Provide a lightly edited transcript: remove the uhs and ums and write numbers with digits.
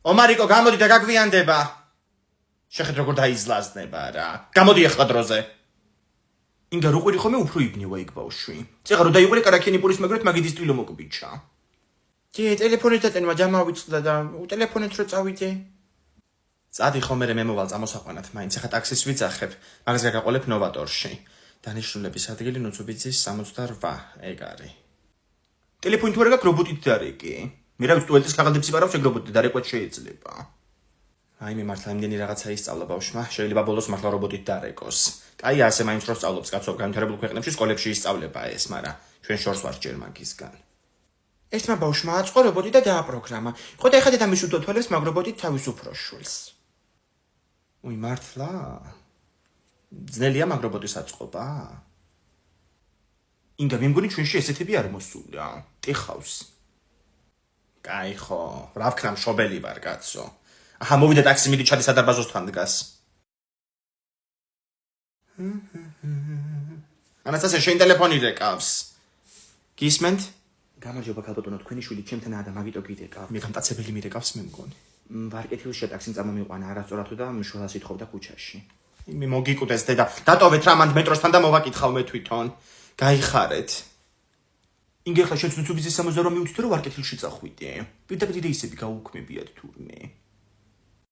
ომარიკო, გამოდი და გაგვიანდება. შეხეთ როგორ დაიზლაზდება რა. გამოდი ახლა დროზე. ინგა რო ყვირი ხომე უფრო იბნევა იქ ბავშვი. წეღა რო დაიყვირი კარაქიანი პურის მაგრად მაგიდის ტვილო მოკბიჩა. დი ტელეფონით დაწენმა ჯამავიწდა და ტელეფონით რო წავიდე. წადი ხომერე მე მოვალ წამოსაყვანად, მაინც ახლა ტაქსის ვიძახებ, მაგას გაგაყოლებ ნოვატორში. დანიშნულების ადგილი ნუცუბიძის 68, ეგ არის. ტელეფონით თუ არა გაქვს რობოტით დარეკი. მე რა ვიცი ტუალეტის ქაღალდებს იპარავს ეგ რობოტი დარეკვაც შეიძლება. აი მე მართლა იმდენი რაღაცა ისწავლა ბავშვმა, შეიძლება ბოლოს მართლა რობოტით დარეკოს. კაი ასე მაინც რო სწავლობს კაცო, განვითარებულ ქვეყნებში სკოლებში ისწავლება ეს, მაგრამ ჩვენ შორს ვარ ჯერ მაგისგან. ერთმა ბავშვმა აწყო რობოტი და დააპროგრამა. ხო და ეხლა დედამის უთვალებს მაგ რობოტით თავის უფროს შვილს. უი მართლა? ძნელია მაგ რობოტის აწყობა? ინგა მე მგონი ჩვენში ესეთები არ მოსულა. ტიხავს. კაი ხო, რა ვქნა მშობელი ვარ კაცო. აჰა მოვიდა ტაქსი მიდი ჩადი სადარბაზოსთან დგას. ანასტასია შენ ტელეფონი რეკავს. გისმენთ? გამარჯობა ქალბატონო, თქვენი შვილი ჩემთანაა და მაგიტო გიდეკავ. მე გამტაცებელი მირეკავს მე მგონი. ვარკეთილში ტაქსი წამომიყვანა არასწორად და მშველას ითხოვდა ქუჩაში. იმე მოგიკუდეს დედა, დატოვეთ რა მანდ მეტროსთან და მოვაკითხავ მე თვითონ. გაიხარეთ. ინგე ხა შენ ცუცუბიზის 68 მივუწვდე რომ ვარკეთილში წახვიდე. პირდაპირ ისები გაუქმებიათ თურმე.